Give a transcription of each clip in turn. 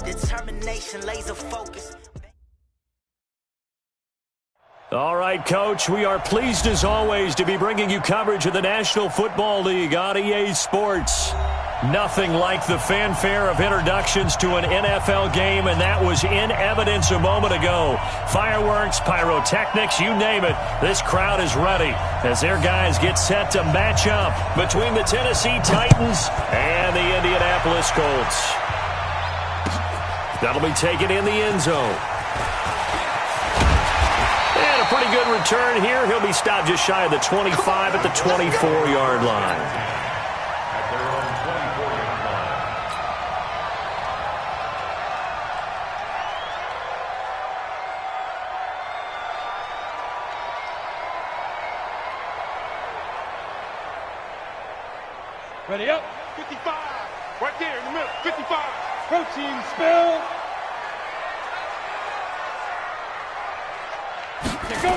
Determination, laser focus. All right, Coach, we are pleased as always to be bringing you coverage of the National Football League on EA Sports. Nothing like the fanfare of introductions to an NFL game, and that was in evidence a moment ago. Fireworks, pyrotechnics, you name it. This crowd is ready as their guys get set to match up between the Tennessee Titans and the Indianapolis Colts. That'll be taken in the end zone. And a pretty good return here. He'll be stopped just shy of the 25 at the 24-yard line. Ready up, 55, right there in the middle, 55, protein spill. Here go.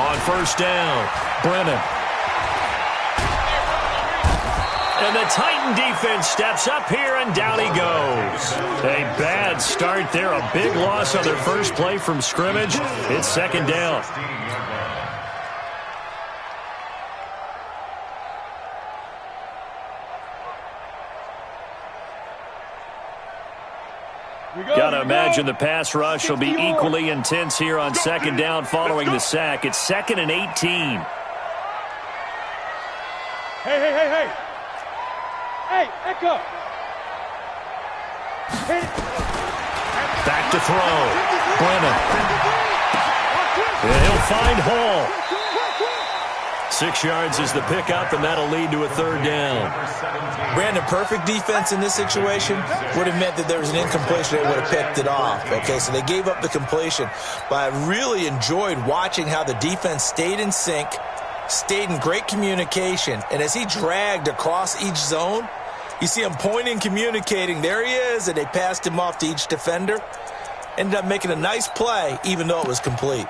On first down, Brennan. And the Titan defense steps up here, and down he goes. A bad start there, a big loss on their first play from scrimmage. It's second down. Got to imagine the pass rush will be equally intense here on second down following the sack. It's 2nd and 18. Hey. Hey, Echo. Back to throw. Brennan. And he'll find Hall. 6 yards is the pickup, and that'll lead to a third down. Brandon, perfect defense in this situation would have meant that there was an incompletion. They would have picked it off. Okay, so they gave up the completion. But I really enjoyed watching how the defense stayed in sync, stayed in great communication. And as he dragged across each zone, you see him pointing, communicating. There he is, and they passed him off to each defender. Ended up making a nice play, even though it was complete.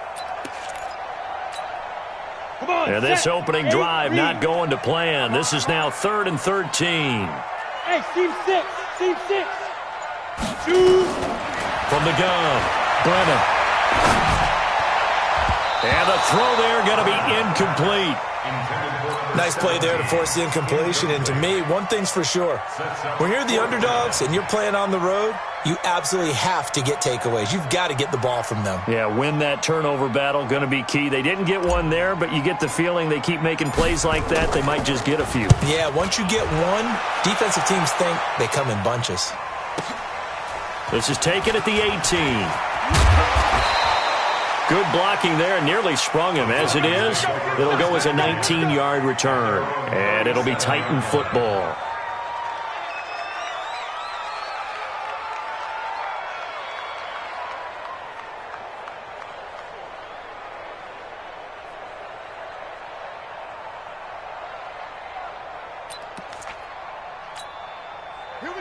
And this opening drive not going to plan. This is now 3rd and 13. Hey, team 6. From the gun, Brennan. And the throw there going to be incomplete. Nice play there to force the incompletion. And to me, one thing's for sure. When you're the underdogs and you're playing on the road, you absolutely have to get takeaways. You've got to get the ball from them. Yeah, win that turnover battle, going to be key. They didn't get one there, but you get the feeling they keep making plays like that, they might just get a few. Yeah, once you get one, defensive teams think they come in bunches. This is taken at the 18. Good blocking there, nearly sprung him. As it is, it'll go as a 19-yard return, and it'll be Titan football.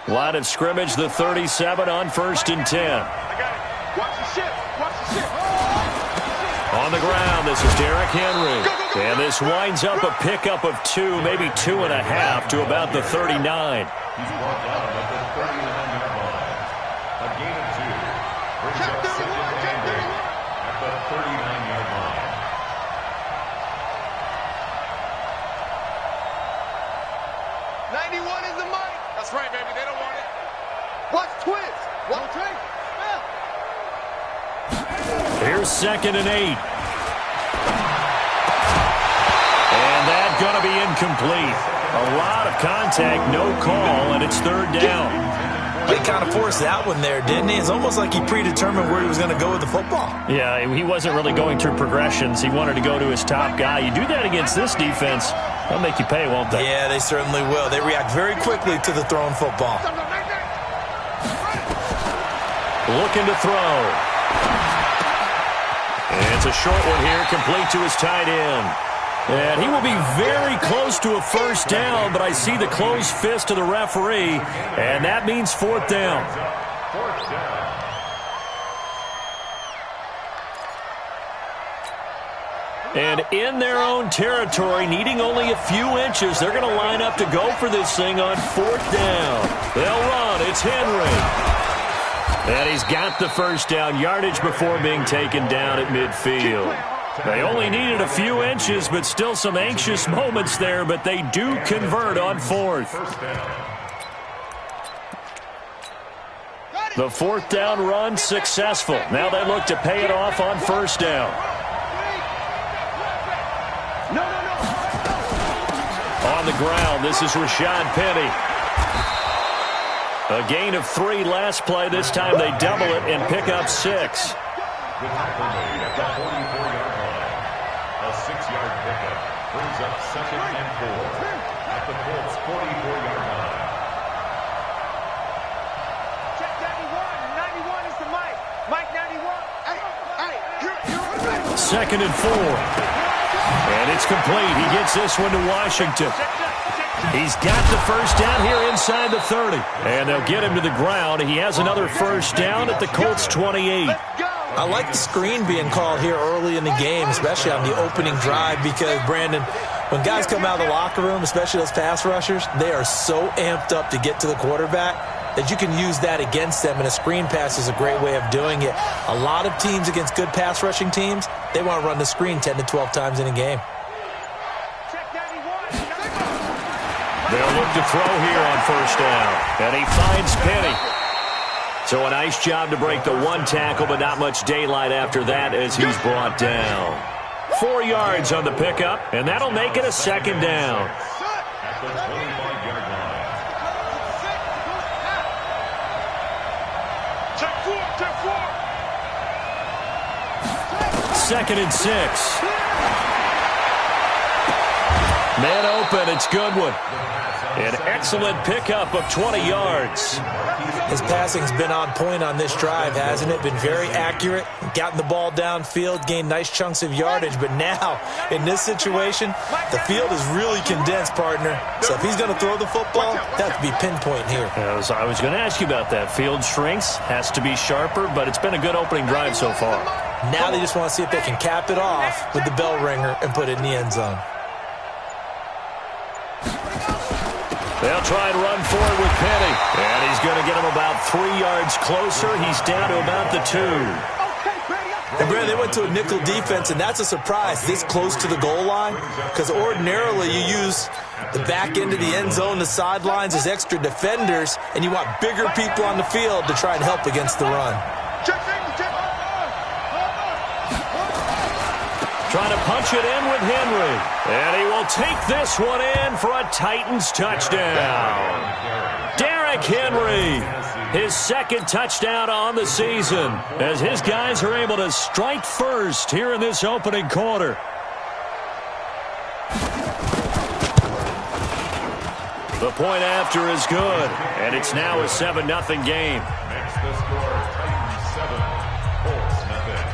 Line of scrimmage, the 37 on 1st and 10. I got it. Watch the shit. On the ground, this is Derrick Henry. And this winds up a pickup of 2, maybe 2.5 to about the 39. He's brought down at the 39-yard line. A gain of 2. Brings up 2nd and 8 at the 39-yard line. 91 is the mic. That's right, baby. They don't want it. Watch twins. One drink. Here's 2nd and 8. And that's going to be incomplete. A lot of contact, no call, and it's 3rd down. He kind of forced that one there, didn't he? It's almost like he predetermined where he was going to go with the football. Yeah, he wasn't really going through progressions. He wanted to go to his top guy. You do that against this defense, they'll make you pay, won't they? Yeah, they certainly will. They react very quickly to the thrown football. Looking to throw. And it's a short one here, complete to his tight end. And he will be very close to a first down, but I see the closed fist of the referee, and that means 4th down. And in their own territory, needing only a few inches, they're going to line up to go for this thing on 4th down. They'll run. It's Henry. And he's got the first down, yardage before being taken down at midfield. They only needed a few inches, but still some anxious moments there, but they do convert on 4th. The 4th down run successful. Now they look to pay it off on 1st down. On the ground, this is Rashad Penny. A gain of 3 last play. This time they double it and pick up 6. The tackle made at the 44-yard line. A 6-yard pickup brings up 2nd and 4 at the Colts' 44-yard line. Check 91. 91 is the mic. Mike 91. Hey. 2nd and 4. And it's complete. He gets this one to Washington. He's got the first down here inside the 30. And they'll get him to the ground. He has another first down at the Colts' 28. I like the screen being called here early in the game, especially on the opening drive, because, Brandon, when guys come out of the locker room, especially those pass rushers, they are so amped up to get to the quarterback that you can use that against them, and a screen pass is a great way of doing it. A lot of teams against good pass rushing teams, they want to run the screen 10 to 12 times in a game. They'll look to throw here on 1st down. And he finds Penny. So a nice job to break the 1 tackle, but not much daylight after that as he's brought down. 4 yards on the pickup, and that'll make it a 2nd down. At the 25-yard line. Check 4. 2nd and 6. Man open, it's Goodwin. An excellent pickup of 20 yards. His passing's been on point on this drive, hasn't it? Been very accurate, gotten the ball downfield, gained nice chunks of yardage. But now, in this situation, the field is really condensed, partner. So if he's going to throw the football, that has to be pinpoint here. I was going to ask you about that. Field shrinks, has to be sharper, but it's been a good opening drive so far. Now they just want to see if they can cap it off with the bell ringer and put it in the end zone. They'll try and run forward with Penny. And he's going to get him about 3 yards closer. He's down to about the 2. And, Brad, they went to a nickel defense, and that's a surprise this close to the goal line, because ordinarily you use the back end of the end zone, the sidelines as extra defenders, and you want bigger people on the field to try and help against the run. Trying to punch it in with Henry. And he will take this one in for a Titans touchdown. Derrick Henry, his 2nd touchdown on the season, as his guys are able to strike first here in this opening quarter. The point after is good, and it's now a 7-0 game. Makes the score Titans 7, Colts nothing.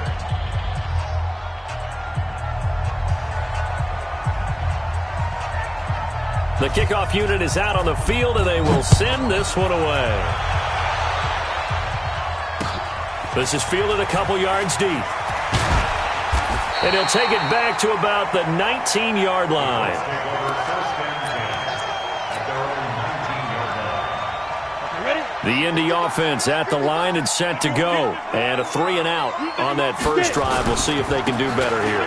The kickoff unit is out on the field, and they will send this one away. This is fielded a couple yards deep. And he'll take it back to about the 19-yard line. The Indy offense at the line and set to go. And a 3-and-out on that first drive. We'll see if they can do better here.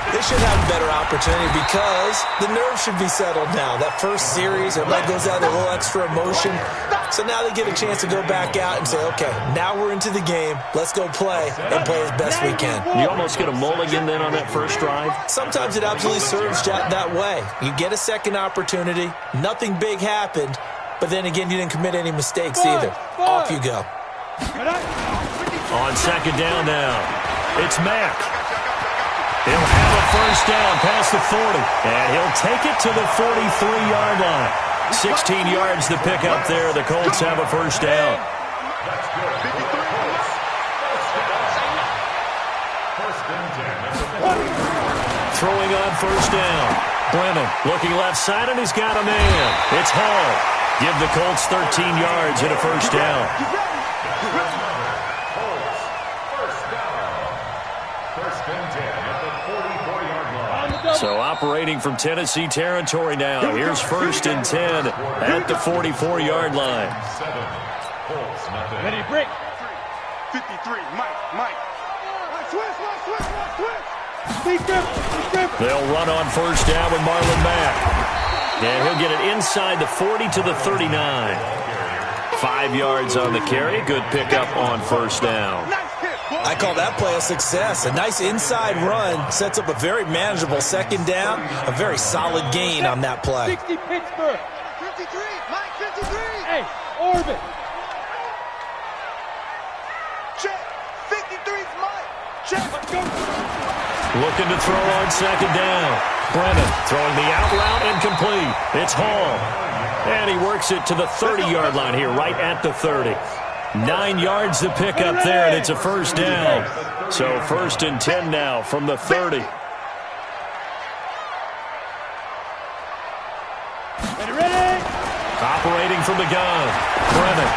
They should have a better opportunity because the nerves should be settled now. That first series, everybody goes out with a little extra emotion. So now they get a chance to go back out and say, okay, now we're into the game. Let's go play and play as best we can. You almost get a mulligan then on that first drive? Sometimes it absolutely serves that way. You get a second opportunity. Nothing big happened. But then again, you didn't commit any mistakes either. Off you go. On 2nd down now, it's Mack. He'll have a first down past the 40. And he'll take it to the 43-yard line. 16 yards to pick up there. The Colts have a first down. Throwing on first down. Brennan looking left side, and he's got a man. It's Hall. Give the Colts 13 yards and a first down. First and 10 at the 44-yard line. So operating from Tennessee territory now. Here's 1st and 10 at the 44-yard line. Ready, break. 53, Mike. Switch. They'll run on 1st down with Marlon Mack. And he'll get it inside the 40 to the 39. 5 yards on the carry. Good pickup on 1st down. I call that play a success. A nice inside run sets up a very manageable 2nd down. A very solid gain on that play. 60 Pittsburgh. 53, Mike, 53. Hey, Orbit. Check. 53's Mike. Check. Let's go. Looking to throw on 2nd down. Brennan throwing the out route incomplete. It's Hall. And he works it to the 30-yard line here, right at the 30. 9 yards to pick up there, and it's a 1st down. So 1st and 10 now from the 30. Ready. Operating from the gun, Brennan.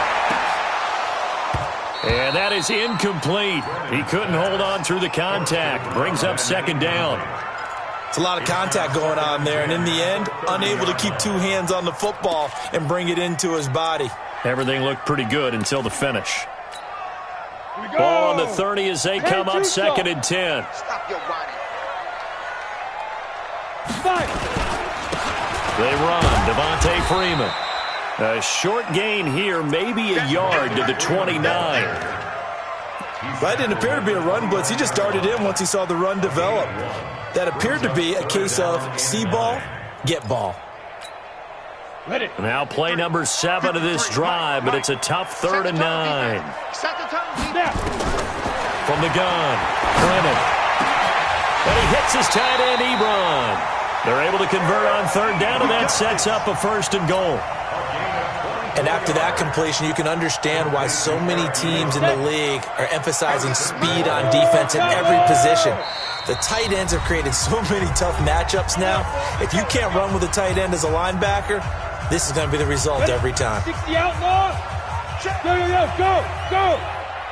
And that is incomplete. He couldn't hold on through the contact. Brings up 2nd down. It's a lot of contact going on there, and in the end, unable to keep 2 hands on the football and bring it into his body. Everything looked pretty good until the finish. Here we go. Ball on the 30 as they come up 2nd and 10. Stop your body. Five. They run. Devontae Freeman. A short gain here, maybe a yard to the 29. That didn't appear to be a run blitz. He just darted in once he saw the run develop. That appeared to be a case of see ball, get ball. Ready. Now play number 7 of this drive, but it's a tough 3rd and 9. From the gun, Brennan. And he hits his tight end, Ebron. They're able to convert on 3rd down, and that sets up a 1st and goal. And after that completion, you can understand why so many teams in the league are emphasizing speed on defense in every position. The tight ends have created so many tough matchups now. If you can't run with a tight end as a linebacker, this is going to be the result every time. 60 out, Law. Go.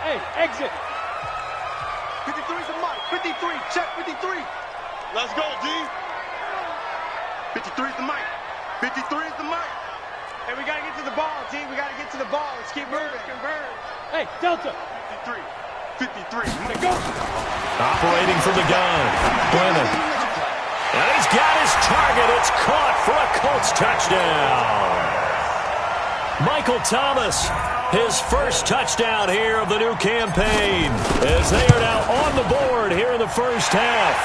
Hey, exit. 53's the Mike. 53, check 53. Let's go, D. 53's the Mike. 53's the Mike. Hey, we got to get to the ball, team. We got to get to the ball. Let's keep moving. Convert. Hey, Delta. 53. Let's go. Operating from the gun, Brennan. And he's got his target. It's caught for a Colts touchdown. Michael Thomas, his first touchdown here of the new campaign, as they are now on the board here in the 1st half.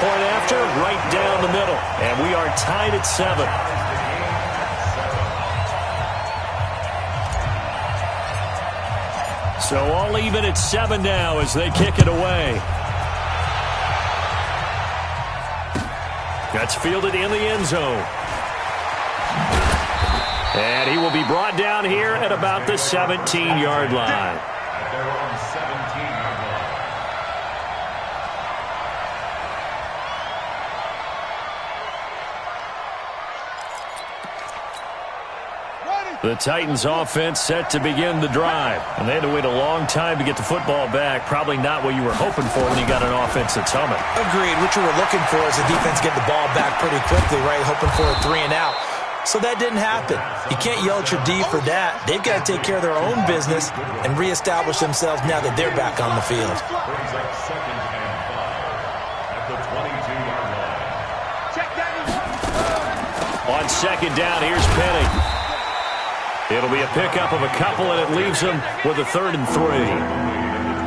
Point after, right down the middle. And we are tied at 7. So all even at 7 now as they kick it away. That's fielded in the end zone. And he will be brought down here at about the 17-yard line. They're on 17-yard line. The Titans offense set to begin the drive. And they had to wait a long time to get the football back. Probably not what you were hoping for when you got an offense that's humming. Agreed. What you were looking for is the defense get the ball back pretty quickly, right? Hoping for a 3 and out. So that didn't happen. You can't yell at your D for that. They've got to take care of their own business and reestablish themselves now that they're back on the field. Brings up 2nd and 5 at the 22-yard line. Check that. On 2nd down, here's Penny. It'll be a pickup of a couple, and it leaves them with a 3rd and 3.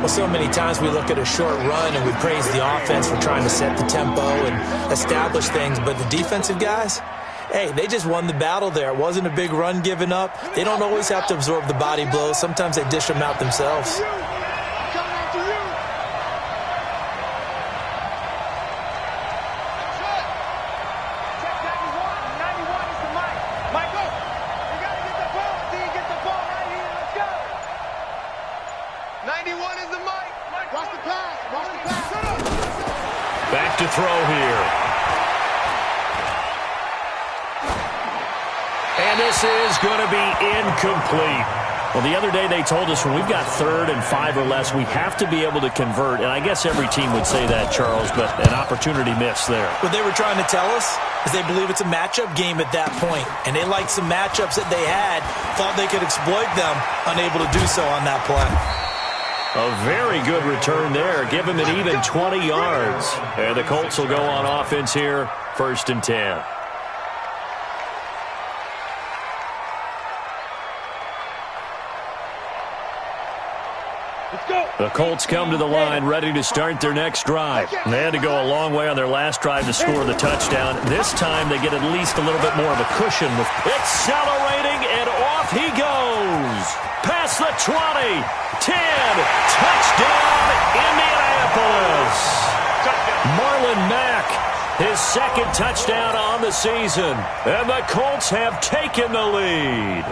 Well, so many times we look at a short run and we praise the offense for trying to set the tempo and establish things, but the defensive guys, hey, they just won the battle there. It wasn't a big run given up. They don't always have to absorb the body blows. Sometimes they dish them out themselves. Back to throw here. And this is going to be incomplete. Well, the other day they told us when we've got 3rd and 5 or less, we have to be able to convert. And I guess every team would say that, Charles, but an opportunity missed there. What they were trying to tell us is they believe it's a matchup game at that point. And they liked some matchups that they had, thought they could exploit them, unable to do so on that play. A very good return there. Give him an even 20 yards. And the Colts will go on offense here, 1st and 10. The Colts come to the line ready to start their next drive. They had to go a long way on their last drive to score the touchdown. This time they get at least a little bit more of a cushion. With accelerating, and off he goes. Past the 20, 10, touchdown Indianapolis. Marlon Mack, his 2nd touchdown on the season. And the Colts have taken the lead.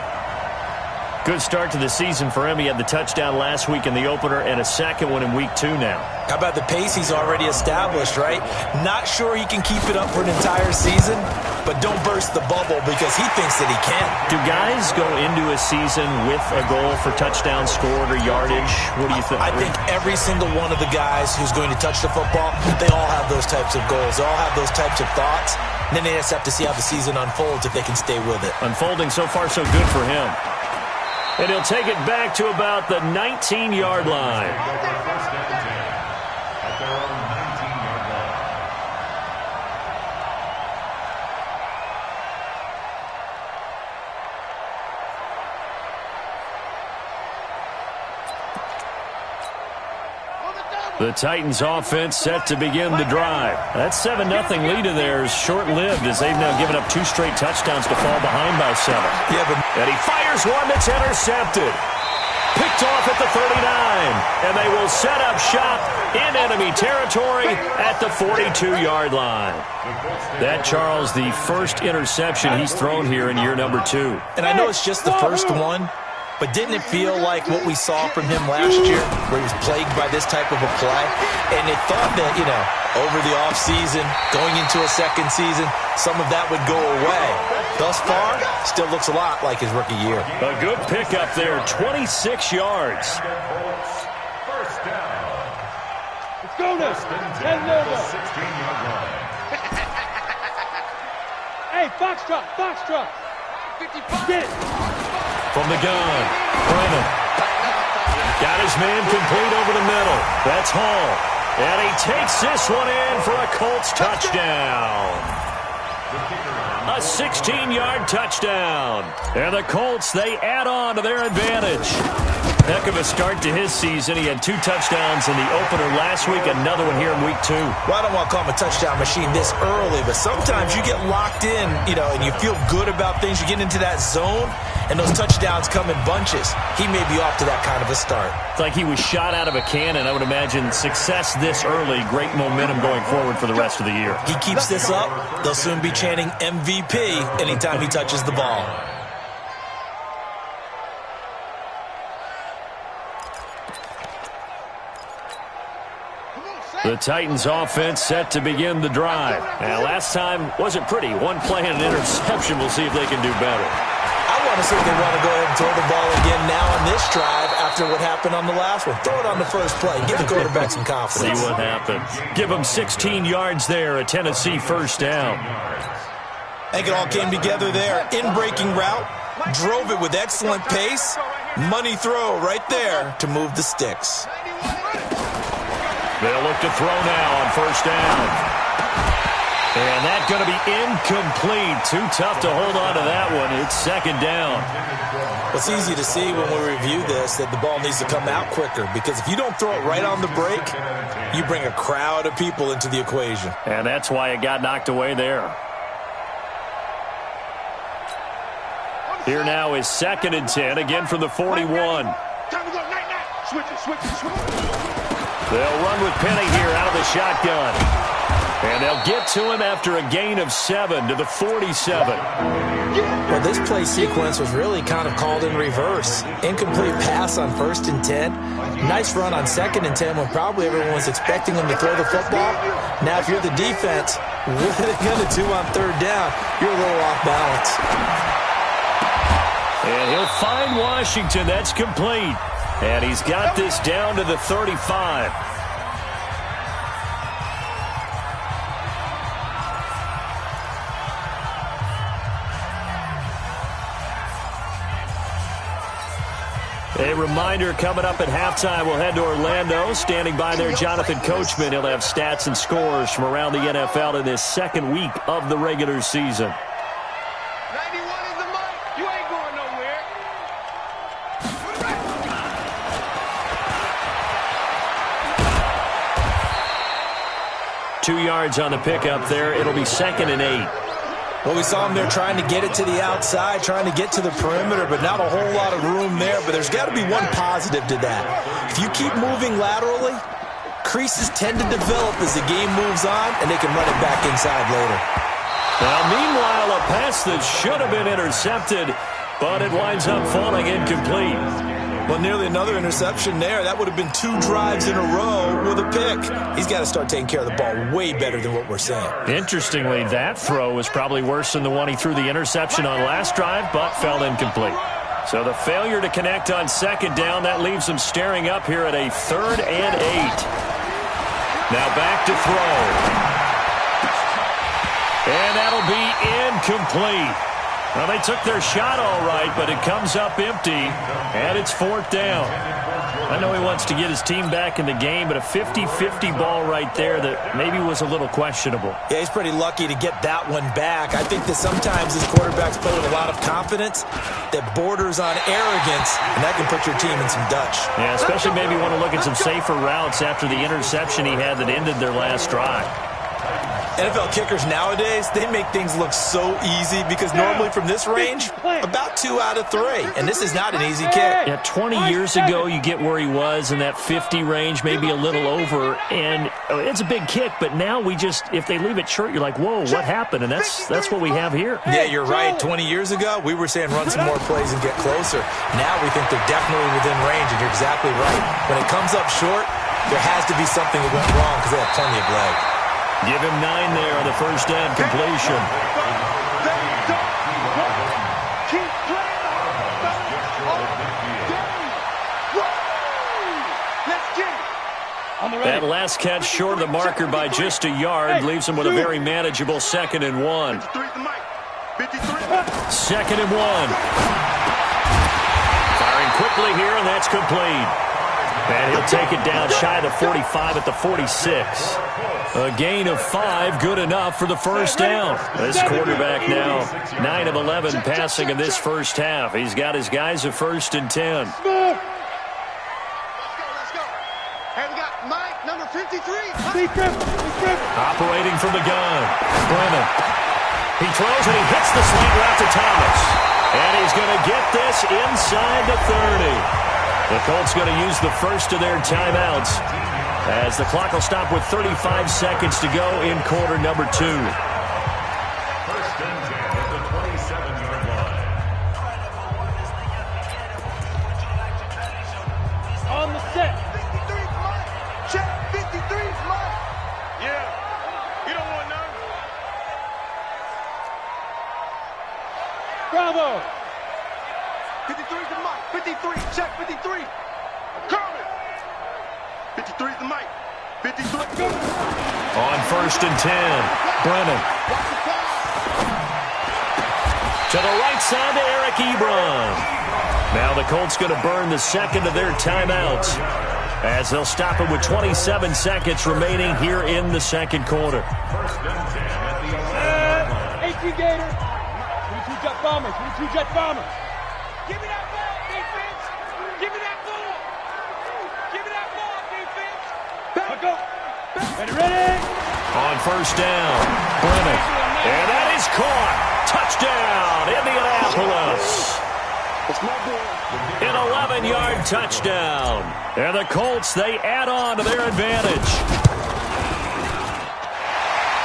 Good start to the season for him. He had the touchdown last week in the opener and a 2nd one in week 2 now. How about the pace he's already established, right? Not sure he can keep it up for an entire season, but don't burst the bubble because he thinks that he can. Do guys go into a season with a goal for touchdown scored or yardage? What do you think? I think every single one of the guys who's going to touch the football, they all have those types of goals. They all have those types of thoughts. And then they just have to see how the season unfolds if they can stay with it. Unfolding so far so good for him. And he'll take it back to about the 19-yard line. At their own 19-yard line. The Titans offense set to begin the drive. That 7-0 lead of theirs short-lived as they've now given up 2 straight touchdowns to fall behind by 7. Yeah, but And he fires one that's intercepted. Picked off at the 39. And they will set up shop in enemy territory at the 42-yard line. That, Charles, the first interception he's thrown here in year number 2. And I know it's just the first one, but didn't it feel like what we saw from him last year, where he was plagued by this type of a play? And it thought that, over the offseason, going into a 2nd season, some of that would go away. Thus far, still looks a lot like his rookie year. A good pickup there, 26 yards. First down. Let's go now. Heading over. 16-yard line. Hey, foxtrot, foxtrot. 55. Get it. From the gun, Brennan. Got his man complete over the middle. That's Hall. And he takes this one in for a Colts touchdown. A 16-yard touchdown. And the Colts, they add on to their advantage. Heck of a start to his season. He had 2 touchdowns in the opener last week, another one here in week 2. Well, I don't want to call him a touchdown machine this early, but sometimes you get locked in, and you feel good about things. You get into that zone, and those touchdowns come in bunches. He may be off to that kind of a start. It's like he was shot out of a cannon. I would imagine success this early, great momentum going forward for the rest of the year. He keeps this up, they'll soon be chanting MVP anytime he touches the ball. The Titans offense set to begin the drive. Now, last time wasn't pretty. 1 play and an interception. We'll see if they can do better. I want to see if they want to go ahead and throw the ball again now on this drive after what happened on the last one. Throw it on the first play. Give the quarterback some confidence. See what happens. Give him 16 yards there, a Tennessee first down. I think it all came together there. In-breaking route. Drove it with excellent pace. Money throw right there to move the sticks. They'll look to throw now on first down. And that's going to be incomplete. Too tough to hold on to that one. It's 2nd down. Well, it's easy to see when we review this that the ball needs to come out quicker, because if you don't throw it right on the break, you bring a crowd of people into the equation. And that's why it got knocked away there. Here now is 2nd and 10, again from the 41. Time to go, night. Switch it. They'll run with Penny here out of the shotgun. And they'll get to him after a gain of 7 to the 47. Well, this play sequence was really kind of called in reverse. Incomplete pass on 1st and 10. Nice run on 2nd and 10 when probably everyone was expecting him to throw the football. Now, if you're the defense, what are they going to do on 3rd down? You're a little off balance. And he'll find Washington. That's complete. And he's got this down to the 35. A reminder, coming up at halftime, we'll head to Orlando. Standing by there, Jonathan Coachman. He'll have stats and scores from around the NFL in this second week of the regular season. 91 is the mic. You ain't going nowhere. 2 yards on the pickup there. It'll be 2nd and 8. Well, we saw him there trying to get it to the outside, trying to get to the perimeter, but not a whole lot of room there. But there's got to be one positive to that. If you keep moving laterally, creases tend to develop as the game moves on, and they can run it back inside later. Well, meanwhile, a pass that should have been intercepted, but it winds up falling incomplete. Well, nearly another interception there. That would have been 2 drives in a row with a pick. He's got to start taking care of the ball way better than what we're saying. Interestingly, that throw was probably worse than the one he threw the interception on last drive, but fell incomplete. So the failure to connect on 2nd down, that leaves him staring up here at a 3rd and 8. Now back to throw. And that'll be incomplete. Well, they took their shot all right, but it comes up empty, and it's 4th down. I know he wants to get his team back in the game, but a 50-50 ball right there that maybe was a little questionable. Yeah, he's pretty lucky to get that one back. I think that sometimes his quarterbacks play with a lot of confidence that borders on arrogance, and that can put your team in some Dutch. Yeah, especially maybe want to look at some safer routes after the interception he had that ended their last drive. NFL kickers nowadays, they make things look so easy because normally from this range, about 2 out of 3. And this is not an easy kick. Yeah, 20 years ago, you get where he was in that 50 range, maybe a little over. And it's a big kick, but now we just, if they leave it short, you're like, whoa, what happened? And that's what we have here. Yeah, you're right. 20 years ago, we were saying run some more plays and get closer. Now we think they're definitely within range, and you're exactly right. When it comes up short, there has to be something that went wrong because they have plenty of leg. Give him 9 there on the first down completion. That last catch short of the marker by just a yard leaves him with a very manageable 2nd and 1. 2nd and 1. Firing quickly here, and that's complete. And he'll take it down shy of the 45 at the 46. A gain of 5, good enough for the first down. This quarterback now 9 of 11 passing in this first half. He's got his guys at 1st and 10. Let's go. Hey, we got Mike, number 53. Operating from the gun. Brennan. He throws and he hits the slant route to Thomas. And he's going to get this inside the 30. The Colts going to use the first of their timeouts as the clock will stop with 35 seconds to go in quarter number 2. 1st and 10 at the 27-yard line. On the set. 53's Mike. Check. 53's Mike. Yeah. You don't want none. Bravo. 53's the Mike. 53. Check. 53. Coming. 53's the Mike. 53. On 1st and 10, Brennan. To the right side to Eric Ebron. Now the Colts going to burn the second of their timeouts as they'll stop it with 27 seconds remaining here in the second quarter. 18 Gator. 22 Jet Bombers. 22 Jet Bombers. Give me that ball, defense. Give me that ball. Give me that ball, defense. Back go. Ready? On 1st down, Brennan. And that is caught. Touchdown, Indianapolis. An 11-yard touchdown. And the Colts, they add on to their advantage.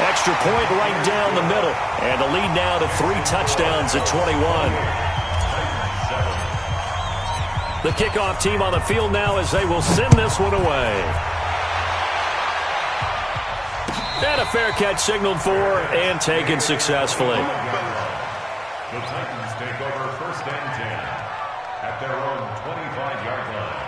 Extra point right down the middle. And the lead now to 3 touchdowns at 21. The kickoff team on the field now as they will send this one away. And a fair catch signaled for and taken successfully. The Titans take over 1st and 10 at their own 25-yard line.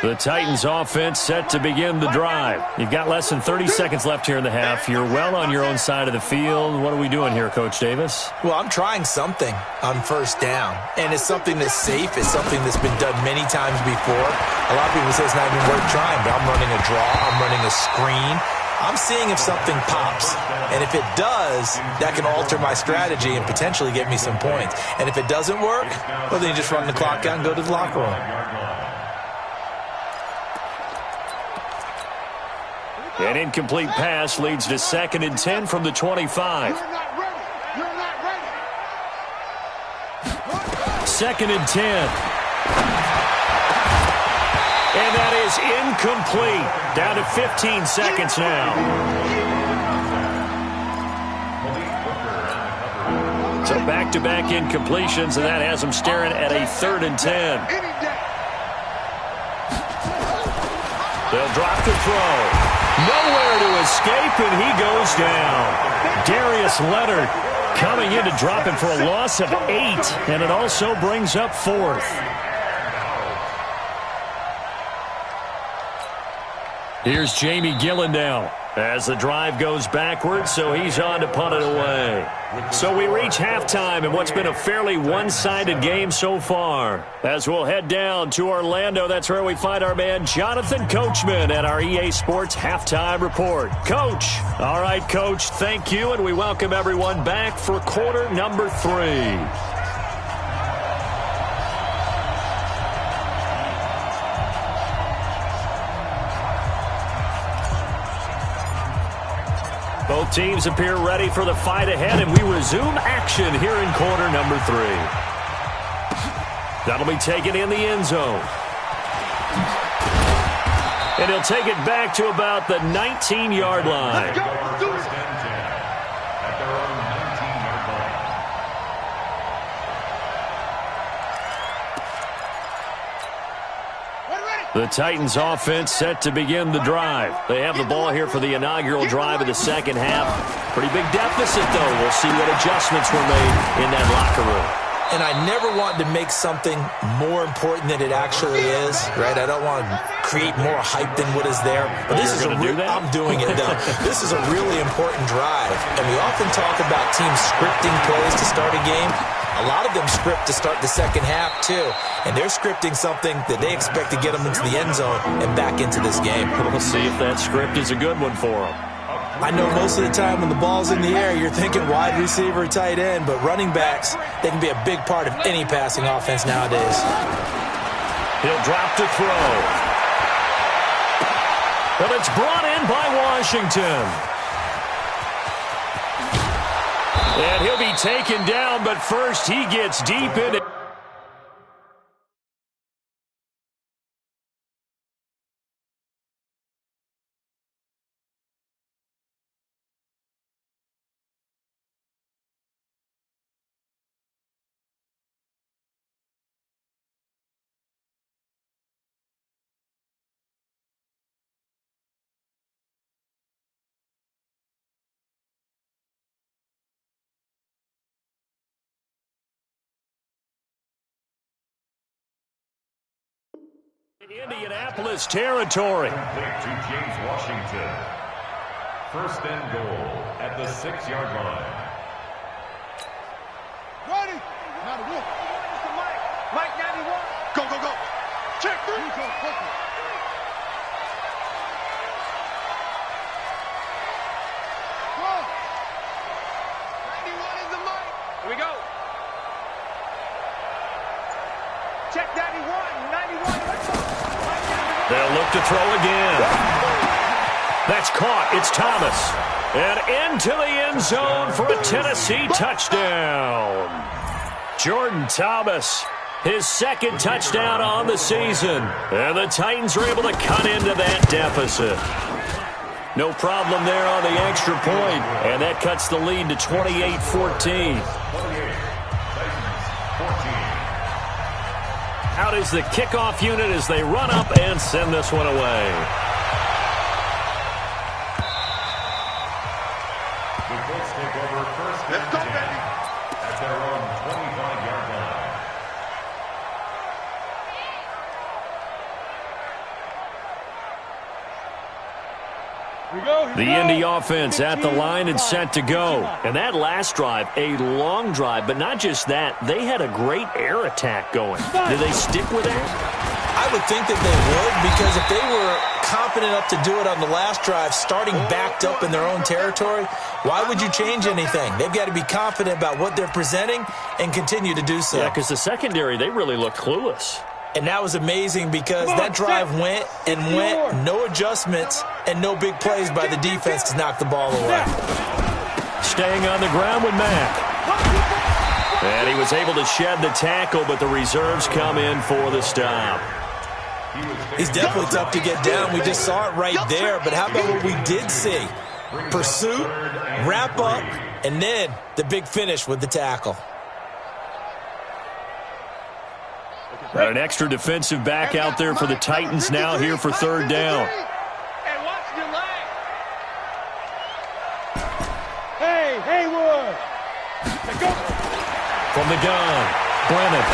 The Titans offense set to begin the drive. You've got less than 30 seconds left here in the half. You're well on your own side of the field. What are we doing here, Coach Davis? Well, I'm trying something on 1st down, and it's something that's safe. It's something that's been done many times before. A lot of people say it's not even worth trying, but I'm running a draw. I'm running a screen. I'm seeing if something pops, and if it does, that can alter my strategy and potentially get me some points. And if it doesn't work, well, then you just run the clock out and go to the locker room. An incomplete pass leads to 2nd and 10 from the 25. 2nd and 10. And that is incomplete. Down to 15 seconds now. So back-to-back incompletions, and that has them staring at a 3rd and 10. They'll drop the throw. Nowhere to escape, and he goes down. Darius Leonard coming in to drop it for a loss of 8, and it also brings up 4th. Here's Jamie Gillandale as the drive goes backwards, so he's on to punt it away. So we reach halftime in what's been a fairly one-sided game so far. As we'll head down to Orlando, that's where we find our man Jonathan Coachman at our EA Sports Halftime Report. Coach. All right, Coach, thank you, and we welcome everyone back for quarter number 3. Both teams appear ready for the fight ahead, and we resume action here in quarter number 3. That'll be taken in the end zone. And he'll take it back to about the 19-yard line. The Titans offense set to begin the drive. They have the ball here for the inaugural drive of the second half. Pretty big deficit, though. We'll see what adjustments were made in that locker room. And I never want to make something more important than it actually is, right? I don't want to create more hype than what is there. But this is I'm doing it, though. This is a really important drive. And we often talk about teams scripting plays to start a game. A lot of them script to start the second half, too. And they're scripting something that they expect to get them into the end zone and back into this game. We'll see if that script is a good one for them. I know most of the time when the ball's in the air, you're thinking wide receiver, tight end, but running backs, they can be a big part of any passing offense nowadays. He'll drop to throw. But it's brought in by Washington. And he'll be taken down, but first he gets deep in it. Indianapolis territory. Complete to James Washington. 1st and goal at the 6-yard line. Ready? 91. Mike 91. Go, go, go. Check 3. Go. 91 is the Mike. Here we go. Check 91. 91. Let's go. They'll look to throw again. That's caught. It's Thomas. And into the end zone for a Tennessee touchdown. Jordan Thomas, his 2nd touchdown on the season. And the Titans are able to cut into that deficit. No problem there on the extra point. And that cuts the lead to 28-14. Out is the kickoff unit as they run up and send this one away. The Colts take over first and 10 at their own 25-yard line. The Indy offense at the line and set to go. And that last drive, a long drive, but not just that. They had a great air attack going. Do they stick with that? I would think that they would, because if they were confident enough to do it on the last drive, starting backed up in their own territory, why would you change anything? They've got to be confident about what they're presenting and continue to do so. Yeah, because the secondary, they really look clueless. And that was amazing because that drive went and went, no adjustments and no big plays by the defense to knock the ball away. Staying on the ground with Mack. And he was able to shed the tackle, but the reserves come in for the stop. He's definitely tough to get down. We just saw it right there, but how about what we did see? Pursuit, wrap up, and then the big finish with the tackle. Got an extra defensive back out there for the Titans now here for third down. And watch your leg. Hey, Haywood. Go. From the gun, Brennan.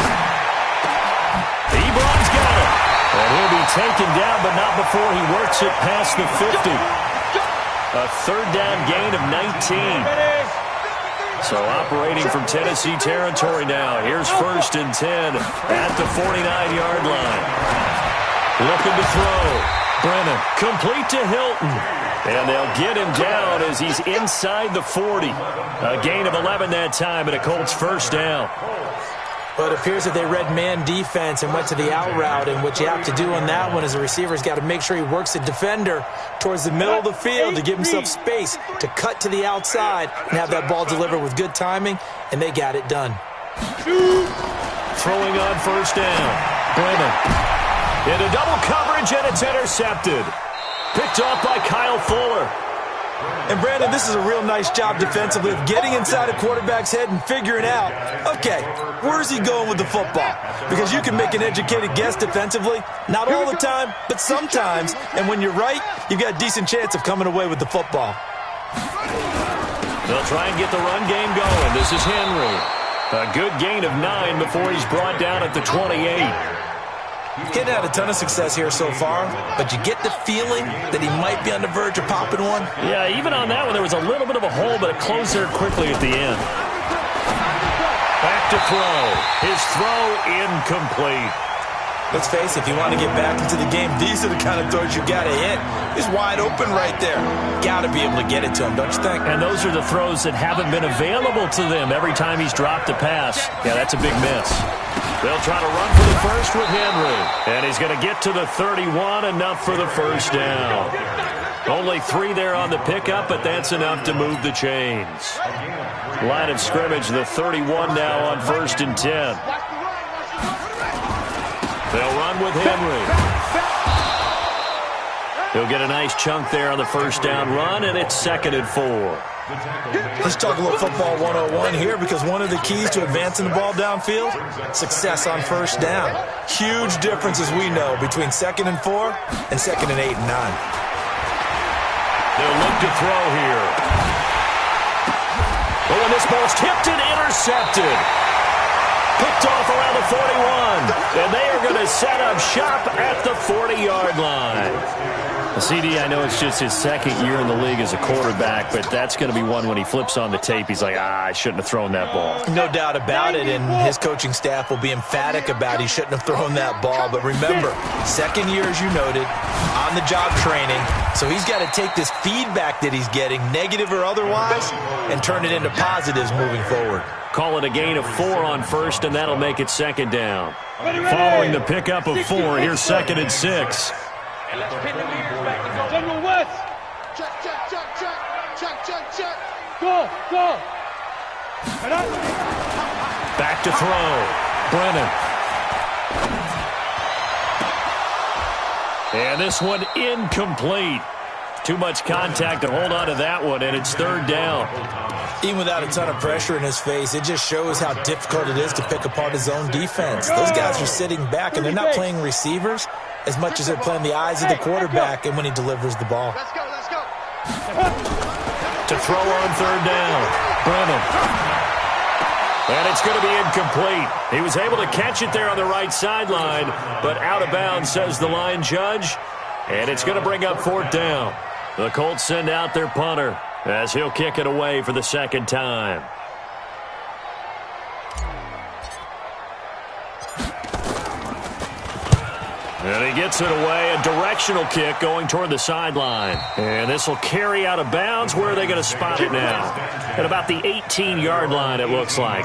Ebron's got it. And he'll be taken down, but not before he works it past the 50. A third down gain of 19. So operating from Tennessee territory now. Here's first and 10 at the 49-yard line. Looking to throw. Brennan complete to Hilton. And they'll get him down as he's inside the 40. A gain of 11 that time and a Colts first down. Well, it appears that they read man defense and went to the out route, and what you have to do on that one is the receiver's got to make sure he works the defender towards the middle of the field to give himself space to cut to the outside and have that ball delivered with good timing, and they got it done. Throwing on first down. Brennan into double coverage, and it's intercepted. Picked off by Kyle Fuller. And, Brandon, this is a real nice job defensively of getting inside a quarterback's head and figuring out, okay, where's he going with the football? Because you can make an educated guess defensively, not all the time, but sometimes. And when you're right, you've got a decent chance of coming away with the football. They'll try and get the run game going. This is Henry. A good gain of 9 before he's brought down at the 28. Getting had a ton of success here so far, but you get the feeling that he might be on the verge of popping one. Yeah, even on that one, there was a little bit of a hole, but it closed there quickly at the end. Back to throw. His throw incomplete. Let's face it, if you want to get back into the game, these are the kind of throws you got to hit. He's wide open right there. Got to be able to get it to him, don't you think? And those are the throws that haven't been available to them every time he's dropped a pass. Yeah, that's a big miss. They'll try to run for the first with Henry. And he's going to get to the 31, enough for the first down. Only 3 there on the pickup, but that's enough to move the chains. Line of scrimmage, the 31 now on first and 10. They'll run with Henry. He'll get a nice chunk there on the first down run, and it's 2nd and 4. Let's talk a little football 101 here, because one of the keys to advancing the ball downfield, success on first down. Huge difference, as we know, between 2nd and 4 and 2nd and 8 and 9. They'll look to throw here. Oh, and this ball's tipped and intercepted. Picked off around the 41. And they are going to set up shop at the 40-yard line. CD, I know it's just his 2nd year in the league as a quarterback, but that's going to be one when he flips on the tape, he's like, I shouldn't have thrown that ball. No doubt about it, and his coaching staff will be emphatic about he shouldn't have thrown that ball. But remember, 2nd year, as you noted, on-the-job training, so he's got to take this feedback that he's getting, negative or otherwise, and turn it into positives moving forward. Call it a gain of 4 on first, and that'll make it 2nd down. Following the pickup of 4, here's 2nd and 6. And let's pin the ears back and go. General West. Check. Go. Back to throw. Brennan. And this one incomplete. Too much contact to hold on to that one, and it's 3rd down. Even without a ton of pressure in his face, it just shows how difficult it is to pick apart his own defense. Those guys are sitting back, and they're not playing receivers as much as they're playing the eyes of the quarterback and when he delivers the ball. Let's go. To throw throw on third down. Brennan. And it's going to be incomplete. He was able to catch it there on the right sideline, but out of bounds, says the line judge. And it's going to bring up fourth down. The Colts send out their punter as he'll kick it away for the second time. And he gets it away, a directional kick going toward the sideline. And this will carry out of bounds. Where are they going to spot it now? At about the 18-yard line, it looks like.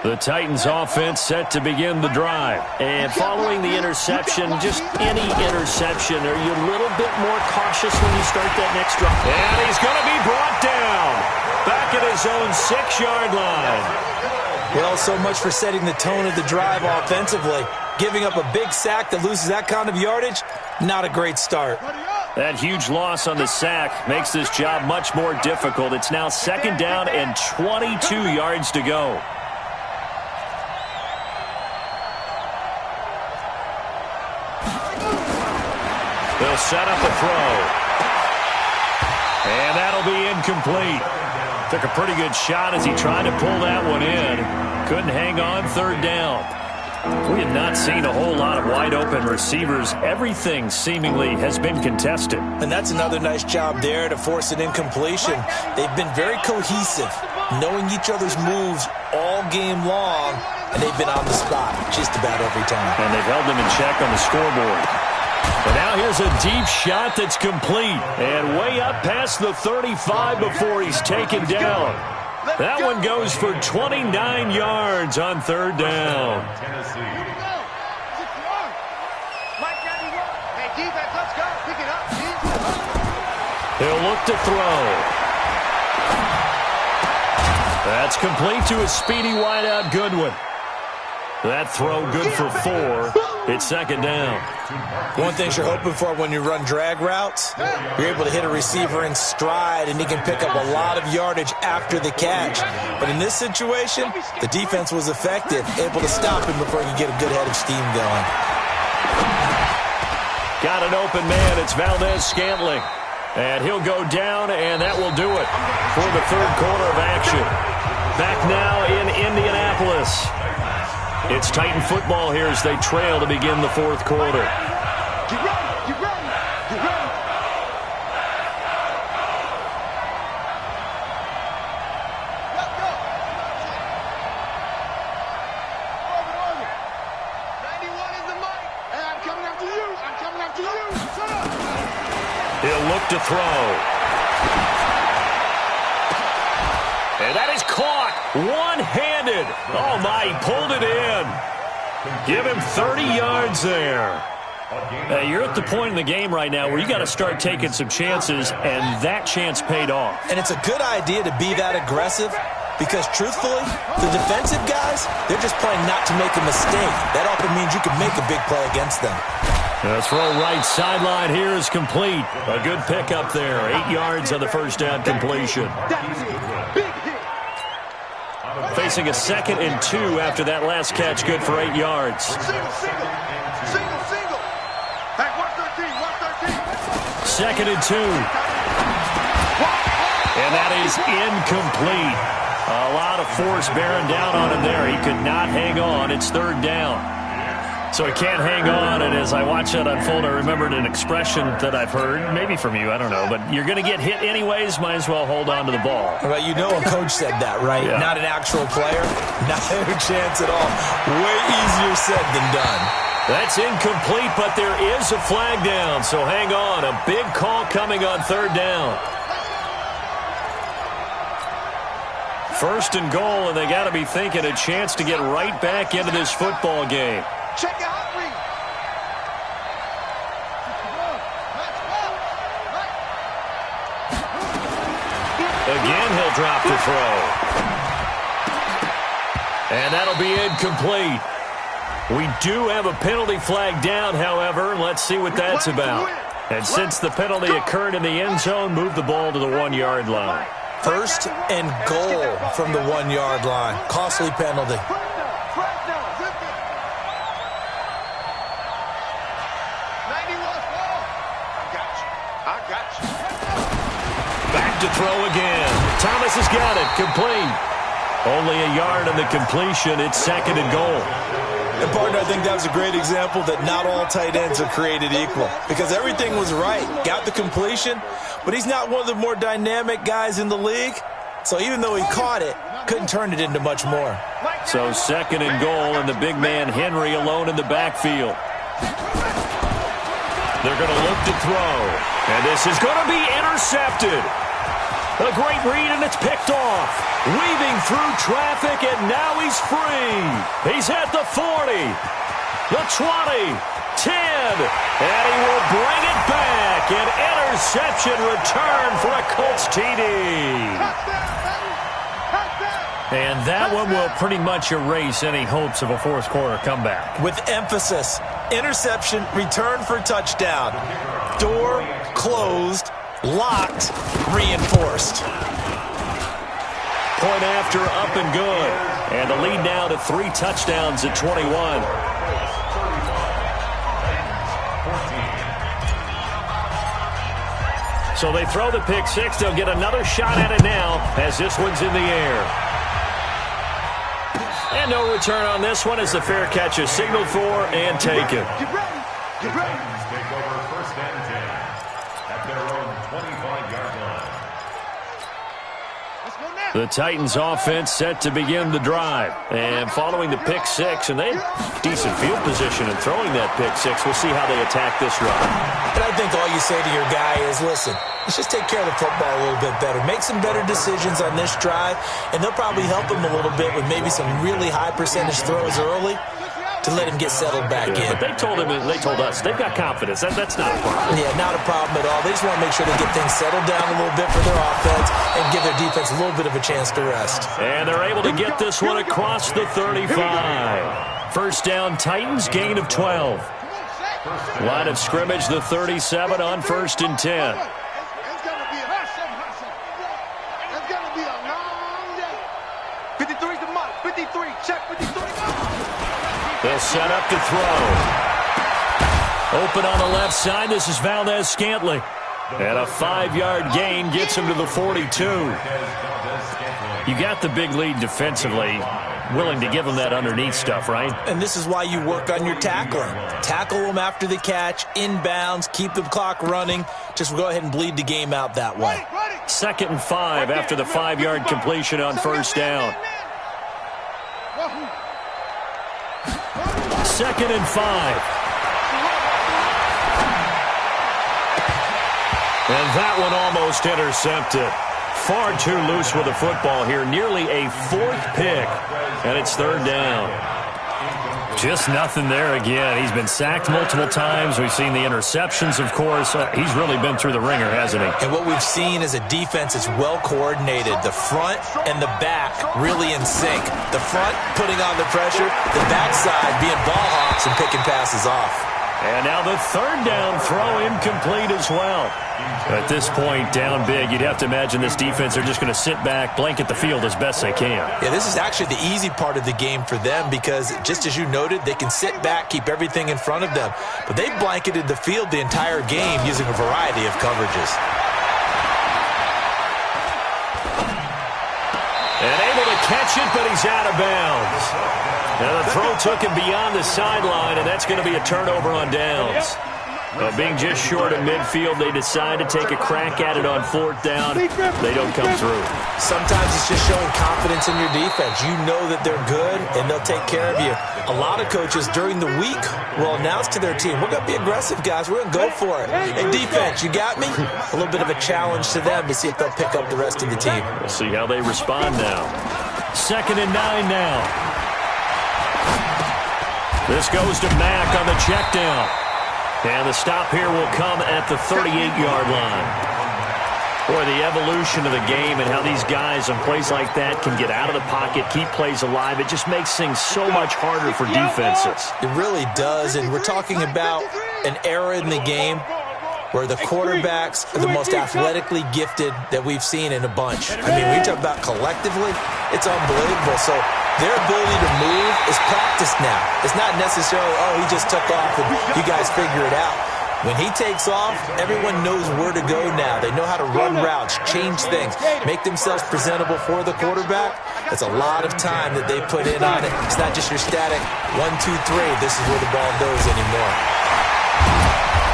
The Titans offense set to begin the drive. And following the interception, just any interception, are you a little bit more cautious when you start that next drive? And he's going to be brought down back at his own 6-yard line. Well, so much for setting the tone of the drive offensively. Giving up a big sack that loses that kind of yardage, not a great start. That huge loss on the sack makes this job much more difficult. It's now second down and 22 yards to go. They'll set up a throw. And that'll be incomplete. Took a pretty good shot as he tried to pull that one in. Couldn't hang on third down. We have not seen a whole lot of wide-open receivers. Everything seemingly has been contested. And that's another nice job there to force an incompletion. They've been very cohesive, knowing each other's moves all game long, and they've been on the spot just about every time. And they've held them in check on the scoreboard. And now here's a deep shot that's complete. And way up past the 35 before he's taken down. That one goes for 29 yards on third down. He'll look to throw. That's complete to a speedy wideout Goodwin. That throw good for 4. It's second down. One thing you're hoping for when you run drag routes, you're able to hit a receiver in stride, and he can pick up a lot of yardage after the catch. But in this situation, the defense was effective, able to stop him before he could get a good head of steam going. Got an open man. It's Valdez-Scantling. And he'll go down, and that will do it for the third quarter of action. Back now in Indianapolis. It's Titan football here as they trail to begin the fourth quarter. Get ready, get ready, get ready. Let's go. 91 is the mic. Hey, I'm coming after you. I'm coming after you. Shut up. He'll look to throw. And that is caught one-handed. Oh, my, he pulled it in. Give him 30 yards there. You're at the point in the game right now where you got to start taking some chances, and that chance paid off. And it's a good idea to be that aggressive because, truthfully, the defensive guys, they're just playing not to make a mistake. That often means you can make a big play against them. The throw right sideline here is complete. A good pickup there. 8 yards on the first down completion. Facing a 2nd and 2 after that last catch, good for 8 yards. Single. Hey, 113. 2nd and 2. And that is incomplete. A lot of force bearing down on him there. He could not hang on. It's third down. So he can't hang on, and as I watch that unfold, I remembered an expression that I've heard, maybe from you, I don't know, but you're going to get hit anyways, might as well hold on to the ball. Well, you know a coach said that, right? Yeah. Not an actual player. Not a chance at all. Way easier said than done. That's incomplete, but there is a flag down, so hang on. A big call coming on third down. First and goal, and they got to be thinking a chance to get right back into this football game. Check your hot read. Again, he'll drop the throw. And that'll be incomplete. We do have a penalty flag down, however. Let's see what that's about. And since the penalty occurred in the end zone, move the ball to the 1-yard line. First and goal from the 1-yard line. Costly penalty. Back to throw again. Thomas has got it. Complete. Only a yard on the completion. It's 2nd and goal. And, partner, I think that was a great example that not all tight ends are created equal because everything was right. Got the completion, but he's not one of the more dynamic guys in the league. So even though he caught it, couldn't turn it into much more. So 2nd and goal, and the big man Henry alone in the backfield. They're going to look to throw, and this is going to be intercepted. A great read, and it's picked off. Weaving through traffic, and now he's free. He's at the 40, the 20, 10, and he will bring it back. An interception return for a Colts TD. And that one will pretty much erase any hopes of a fourth-quarter comeback. With emphasis, interception, return for touchdown. Door closed, locked, reinforced. Point after, up and good. And the lead now to 3 touchdowns at 21. So they throw the pick six. They'll get another shot at it now as this one's in the air. And no return on this one as the fair catch is signaled for and taken. Get ready. Get ready. Take over 1st and 10 at their own 25-yard line. The Titans offense set to begin the drive. And following the pick six, and they have decent field position in throwing that pick six. We'll see how they attack this run. And I think all you say to your guy is, listen, let's just take care of the football a little bit better. Make some better decisions on this drive, and they'll probably help him a little bit with maybe some really high percentage throws early to let him get settled back in. But they told us they've got confidence. That's not a problem. Yeah, not a problem at all. They just want to make sure they get things settled down a little bit for their offense and give their defense a little bit of a chance to rest. And they're able to get this one across the 35. First down, Titans, gain of 12. Line of scrimmage, the 37 on 1st and 10. They'll set up to throw. Open on the left side. This is Valdez-Scantling. And a 5-yard gain gets him to the 42. You got the big lead defensively. Willing to give him that underneath stuff, right? And this is why you work on your tackling. Tackle them after the catch, inbounds, keep the clock running. Just go ahead and bleed the game out that way. 2nd and 5 after the 5-yard completion on 1st down. 2nd and 5. And that one almost intercepted. Far too loose with the football here. Nearly a 4th pick. And it's 3rd down. Just nothing there again. He's been sacked multiple times. We've seen the interceptions, of course. He's really been through the ringer, hasn't he? And what we've seen is a defense that's well coordinated. The front and the back really in sync. The front putting on the pressure. The backside being ball hawks and picking passes off. And now the 3rd down throw incomplete as well. At this point, down big, you'd have to imagine this defense are just going to sit back, blanket the field as best they can. Yeah, this is actually the easy part of the game for them because, just as you noted, they can sit back, keep everything in front of them. But they've blanketed the field the entire game using a variety of coverages. And able to catch it, but he's out of bounds. Now the throw took him beyond the sideline, and that's going to be a turnover on downs. Being just short of midfield, they decide to take a crack at it on 4th down. They don't come through. Sometimes it's just showing confidence in your defense. You know that they're good, and they'll take care of you. A lot of coaches during the week will announce to their team, we're going to be aggressive, guys. We're going to go for it. Hey, defense, you got me? A little bit of a challenge to them to see if they'll pick up the rest of the team. We'll see how they respond now. 2nd and 9 now. This goes to Mack on the check down. And the stop here will come at the 38-yard line. Boy, the evolution of the game and how these guys on plays like that can get out of the pocket, keep plays alive, it just makes things so much harder for defenses. It really does, and we're talking about an era in the game where the quarterbacks are the most athletically gifted that we've seen in a bunch. I mean, when you talk about collectively, it's unbelievable. So their ability to move is practiced now. It's not necessarily, oh, he just took off and you guys figure it out. When he takes off, everyone knows where to go now. They know how to run routes, change things, make themselves presentable for the quarterback. It's a lot of time that they put in on it. It's not just your static 1, 2, 3. This is where the ball goes anymore.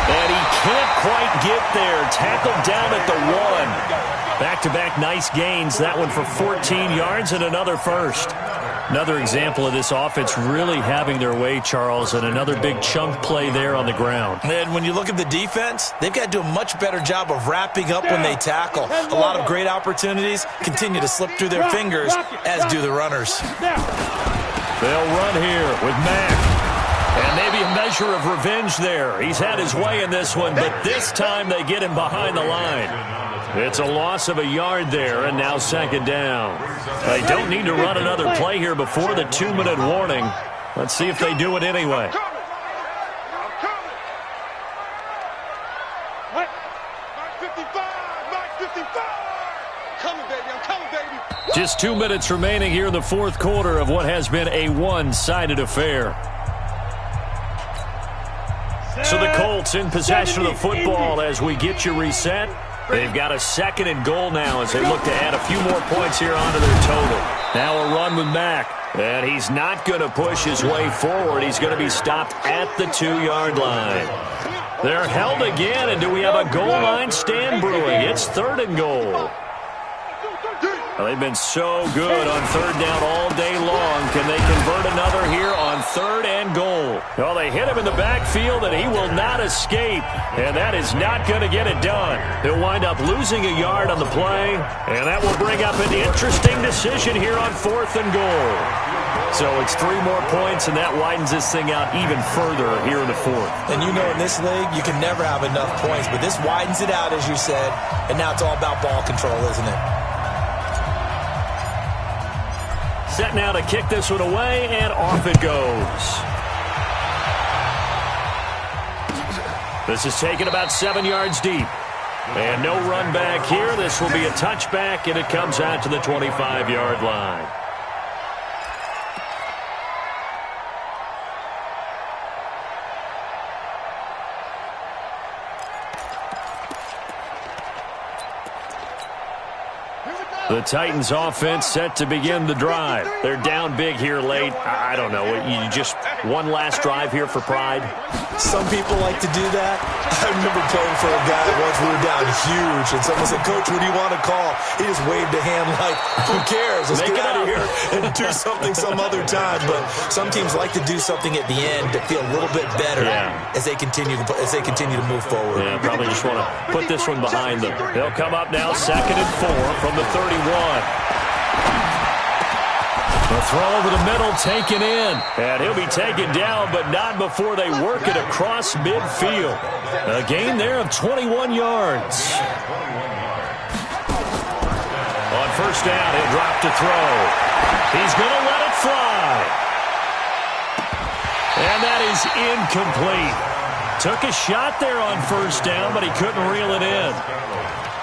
And he can't quite get there. Tackled down at the 1. Back-to-back nice gains. That one for 14 yards and another first. Another example of this offense really having their way, Charles, and another big chunk play there on the ground. And when you look at the defense, they've got to do a much better job of wrapping up when they tackle. A lot of great opportunities continue to slip through their fingers, as do the runners. They'll run here with Mack. And maybe a measure of revenge there. He's had his way in this one, but this time they get him behind the line. It's a loss of a yard there, and now second down. They don't need to run another play here before the 2-minute warning. Let's see if they do it anyway. Just 2 minutes remaining here in the fourth quarter of what has been a one-sided affair. So the Colts in possession of the football as we get you reset. They've got a 2nd and goal now as they look to add a few more points here onto their total. Now a run with Mack. And he's not going to push his way forward. He's going to be stopped at the 2-yard line. They're held again, and do we have a goal line stand brewing? It's 3rd and goal. Well, they've been so good on 3rd down all day long. Can they convert another here on 3rd and goal? Well, they hit him in the backfield, and he will not escape. And that is not going to get it done. He'll wind up losing a yard on the play, and that will bring up an interesting decision here on 4th and goal. So it's 3 more points, and that widens this thing out even further here in the 4th. And you know in this league, you can never have enough points, but this widens it out, as you said, and now it's all about ball control, isn't it? Set now to kick this one away, and off it goes. This is taken about 7 yards deep. And no run back here. This will be a touchback, and it comes out to the 25-yard line. The Titans offense set to begin the drive. They're down big here late. I don't know. You just one last drive here for pride? Some people like to do that. I remember playing for a guy once we were down huge, and someone said, "Coach, what do you want to call?" He just waved a hand like, "Who cares? Let's get out of here and do something some other time." But some teams like to do something at the end to feel a little bit better as they continue to move forward. Yeah, probably just want to put this one behind them. They'll come up now 2nd and 4 from the 31. The throw over the middle taken in. And he'll be taken down, but not before they work it across midfield. A gain there of 21 yards. On 1st down, he'll drop to throw. He's going to let it fly. And that is incomplete. Took a shot there on 1st down, but he couldn't reel it in.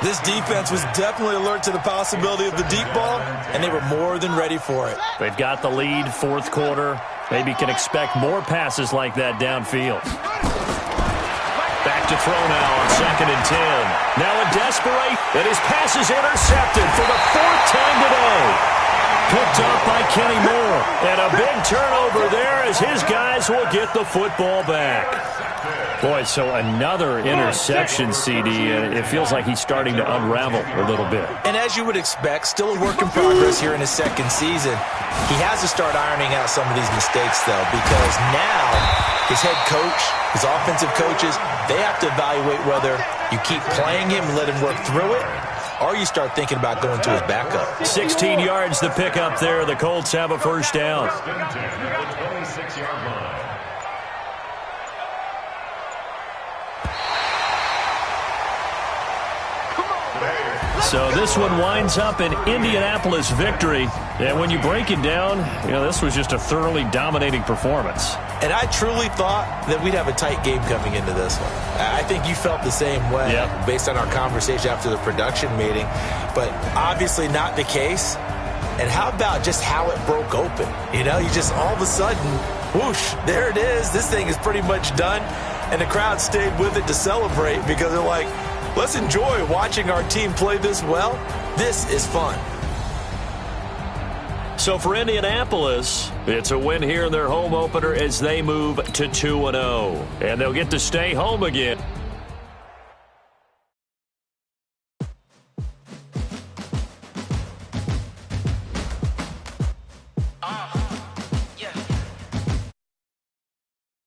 This defense was definitely alert to the possibility of the deep ball, and they were more than ready for it. They've got the lead, 4th quarter. Maybe can expect more passes like that downfield. Back to throw now on 2nd and 10. Now a desperate, and his pass is intercepted for the 4th time today. Picked up by Kenny Moore. And a big turnover there as his guys will get the football back. Boy, so another interception, CD, and it feels like he's starting to unravel a little bit. And as you would expect, still a work in progress here in his 2nd season. He has to start ironing out some of these mistakes, though, because now his head coach, his offensive coaches, they have to evaluate whether you keep playing him and let him work through it, or you start thinking about going to his backup. 16 yards to pick up there. The Colts have a 1st down. So this one winds up an Indianapolis victory. And when you break it down, this was just a thoroughly dominating performance. And I truly thought that we'd have a tight game coming into this one. I think you felt the same way based on our conversation after the production meeting. But obviously not the case. And how about just how it broke open? You just all of a sudden, whoosh, there it is. This thing is pretty much done. and the crowd stayed with it to celebrate because they're like, let's enjoy watching our team play this well. This is fun. So for Indianapolis, it's a win here in their home opener as they move to 2-0. And they'll get to stay home again.